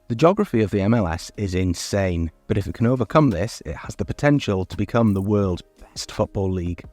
The geography of the MLS is insane, but if it can overcome this, it has the potential to become the world's best football league.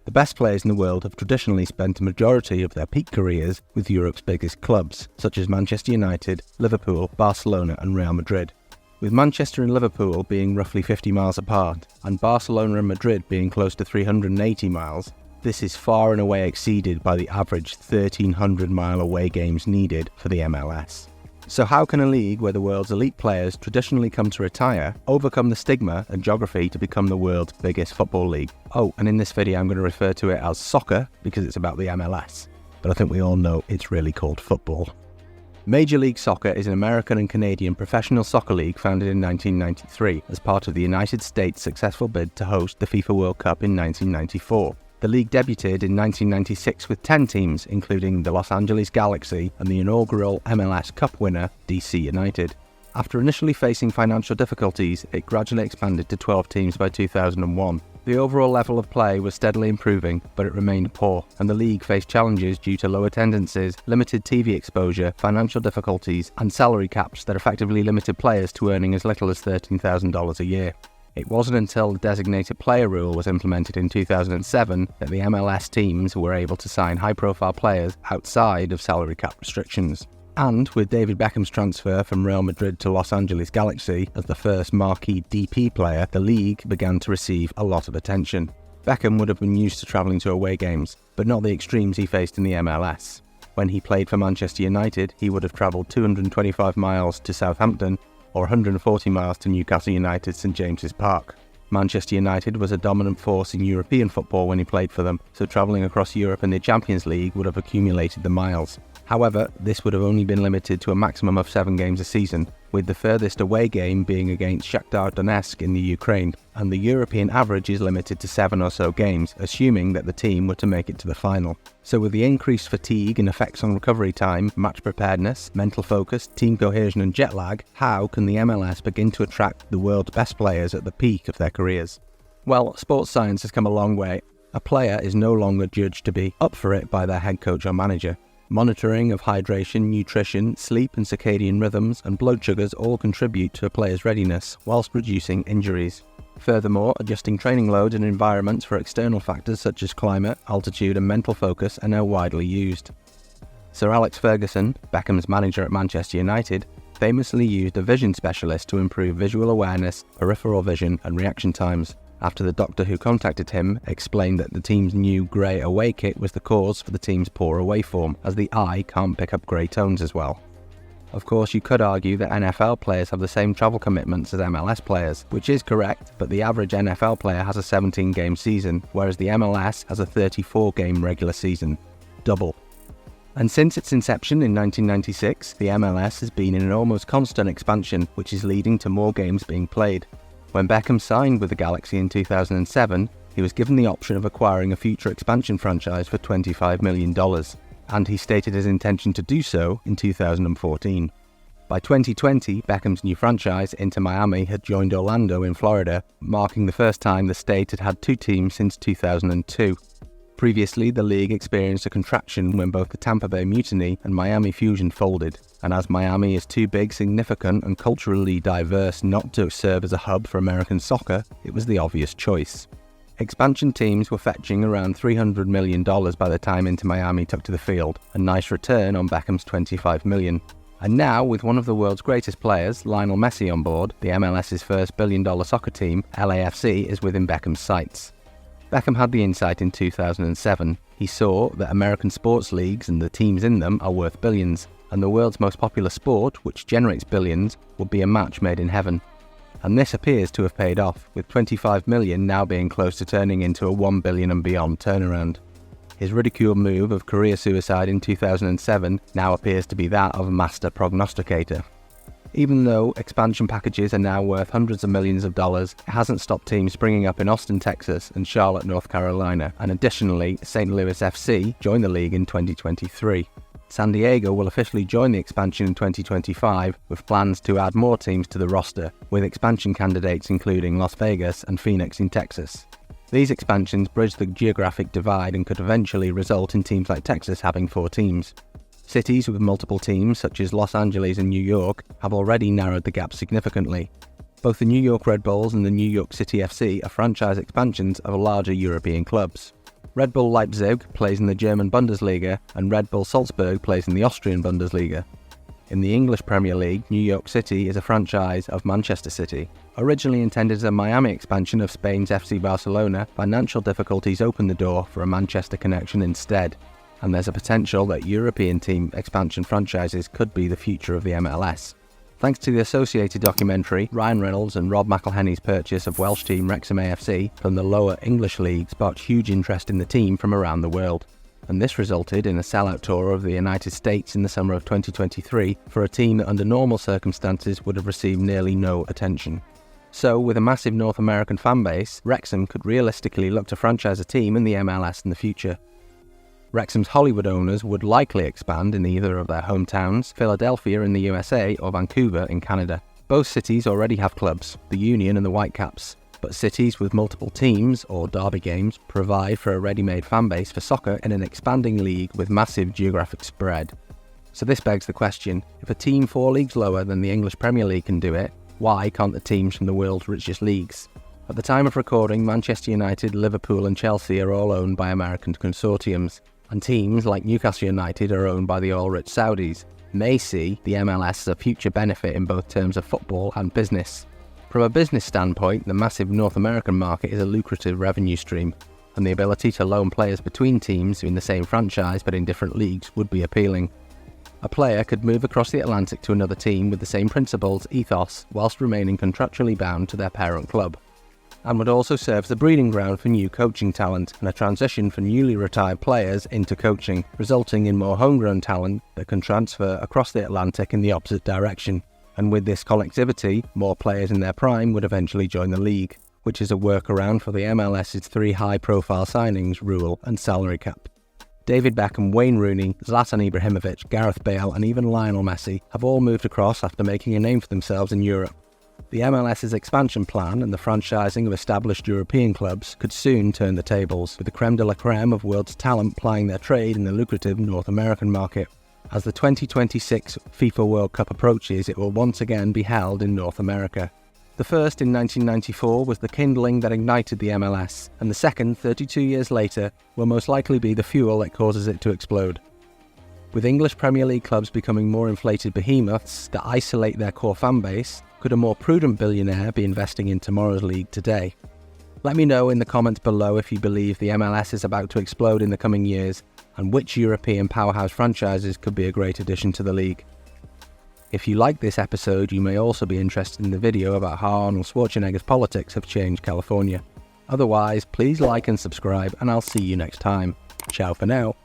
The best players in the world have traditionally spent a majority of their peak careers with Europe's biggest clubs, such as Manchester United, Liverpool, Barcelona and Real Madrid. With Manchester and Liverpool being roughly 50 miles apart, and Barcelona and Madrid being close to 380 miles, this is far and away exceeded by the average 1,300-mile away games needed for the MLS. So how can a league where the world's elite players traditionally come to retire overcome the stigma and geography to become the world's biggest football league? Oh, and in this video I'm going to refer to it as soccer because it's about the MLS, but I think we all know it's really called football. Major League Soccer is an American and Canadian professional soccer league founded in 1993 as part of the United States' successful bid to host the FIFA World Cup in 1994. The league debuted in 1996 with 10 teams, including the Los Angeles Galaxy and the inaugural MLS Cup winner, DC United. After initially facing financial difficulties, it gradually expanded to 12 teams by 2001. The overall level of play was steadily improving, but it remained poor, and the league faced challenges due to low attendances, limited TV exposure, financial difficulties, and salary caps that effectively limited players to earning as little as $13,000 a year. It wasn't until the designated player rule was implemented in 2007 that the MLS teams were able to sign high-profile players outside of salary cap restrictions. And with David Beckham's transfer from Real Madrid to Los Angeles Galaxy as the first marquee DP player, the league began to receive a lot of attention. Beckham would have been used to travelling to away games, but not the extremes he faced in the MLS. When he played for Manchester United, he would have travelled 225 miles to Southampton or 140 miles to Newcastle United St James's Park. Manchester United was a dominant force in European football when he played for them, so travelling across Europe in the Champions League would have accumulated the miles. However, this would have only been limited to a maximum of 7 games a season, with the furthest away game being against Shakhtar Donetsk in the Ukraine, and the European average is limited to 7 or so games, assuming that the team were to make it to the final. So with the increased fatigue and effects on recovery time, match preparedness, mental focus, team cohesion and jet lag, how can the MLS begin to attract the world's best players at the peak of their careers? Well, sports science has come a long way. A player is no longer judged to be up for it by their head coach or manager. Monitoring of hydration, nutrition, sleep and circadian rhythms and blood sugars all contribute to a player's readiness whilst reducing injuries. Furthermore, adjusting training loads and environments for external factors such as climate, altitude and mental focus are now widely used. Sir Alex Ferguson, Beckham's manager at Manchester United, famously used a vision specialist to improve visual awareness, peripheral vision and reaction times, after the doctor who contacted him explained that the team's new grey away kit was the cause for the team's poor away form, as the eye can't pick up grey tones as well. Of course, you could argue that NFL players have the same travel commitments as MLS players, which is correct, but the average NFL player has a 17-game season, whereas the MLS has a 34-game regular season. Double. And since its inception in 1996, the MLS has been in an almost constant expansion, which is leading to more games being played. When Beckham signed with the Galaxy in 2007, he was given the option of acquiring a future expansion franchise for $25 million, and he stated his intention to do so in 2014. By 2020, Beckham's new franchise, Inter Miami, had joined Orlando in Florida, marking the first time the state had had 2 teams since 2002. Previously, the league experienced a contraction when both the Tampa Bay Mutiny and Miami Fusion folded, and as Miami is too big, significant and culturally diverse not to serve as a hub for American soccer, it was the obvious choice. Expansion teams were fetching around $300 million by the time Inter Miami took to the field, a nice return on Beckham's $25 million. And now, with one of the world's greatest players, Lionel Messi on board, the MLS's first billion-dollar soccer team, LAFC, is within Beckham's sights. Beckham had the insight in 2007. He saw that American sports leagues and the teams in them are worth billions, and the world's most popular sport, which generates billions, would be a match made in heaven. And this appears to have paid off, with $25 million now being close to turning into a $1 billion and beyond turnaround. His ridiculed move of career suicide in 2007 now appears to be that of a master prognosticator. Even though expansion packages are now worth hundreds of millions of dollars, it hasn't stopped teams springing up in Austin, Texas and Charlotte, North Carolina, and additionally, St. Louis FC joined the league in 2023. San Diego will officially join the expansion in 2025, with plans to add more teams to the roster, with expansion candidates including Las Vegas and Phoenix in Texas. These expansions bridge the geographic divide and could eventually result in teams like Texas having 4 teams. Cities with multiple teams, such as Los Angeles and New York, have already narrowed the gap significantly. Both the New York Red Bulls and the New York City FC are franchise expansions of larger European clubs. Red Bull Leipzig plays in the German Bundesliga and Red Bull Salzburg plays in the Austrian Bundesliga. In the English Premier League, New York City is a franchise of Manchester City. Originally intended as a Miami expansion of Spain's FC Barcelona, financial difficulties opened the door for a Manchester connection instead, and there's a potential that European team expansion franchises could be the future of the MLS. Thanks to the associated documentary, Ryan Reynolds and Rob McElhenney's purchase of Welsh team Wrexham AFC from the lower English league sparked huge interest in the team from around the world, and this resulted in a sellout tour of the United States in the summer of 2023 for a team that under normal circumstances would have received nearly no attention. So, with a massive North American fan base, Wrexham could realistically look to franchise a team in the MLS in the future. Wrexham's Hollywood owners would likely expand in either of their hometowns, Philadelphia in the USA or Vancouver in Canada. Both cities already have clubs, the Union and the Whitecaps, but cities with multiple teams, or derby games, provide for a ready-made fan base for soccer in an expanding league with massive geographic spread. So this begs the question, if a team 4 leagues lower than the English Premier League can do it, why can't the teams from the world's richest leagues? At the time of recording, Manchester United, Liverpool and Chelsea are all owned by American consortiums, and teams like Newcastle United are owned by the oil-rich Saudis, may see the MLS as a future benefit in both terms of football and business. From a business standpoint, the massive North American market is a lucrative revenue stream, and the ability to loan players between teams in the same franchise but in different leagues would be appealing. A player could move across the Atlantic to another team with the same principles, ethos, whilst remaining contractually bound to their parent club, and would also serve as a breeding ground for new coaching talent and a transition for newly retired players into coaching, resulting in more homegrown talent that can transfer across the Atlantic in the opposite direction. And with this connectivity, more players in their prime would eventually join the league, which is a workaround for the MLS's 3 high-profile signings rule and salary cap. David Beckham, Wayne Rooney, Zlatan Ibrahimovic, Gareth Bale and even Lionel Messi have all moved across after making a name for themselves in Europe. The MLS's expansion plan and the franchising of established European clubs could soon turn the tables, with the creme de la creme of world's talent plying their trade in the lucrative North American market. As the 2026 FIFA World Cup approaches, it will once again be held in North America. The first in 1994 was the kindling that ignited the MLS, and the second, 32 years later, will most likely be the fuel that causes it to explode. With English Premier League clubs becoming more inflated behemoths that isolate their core fan base, could a more prudent billionaire be investing in tomorrow's league today? Let me know in the comments below if you believe the MLS is about to explode in the coming years, and which European powerhouse franchises could be a great addition to the league. If you like this episode, you may also be interested in the video about how Arnold Schwarzenegger's politics have changed California. Otherwise, please like and subscribe, and I'll see you next time. Ciao for now.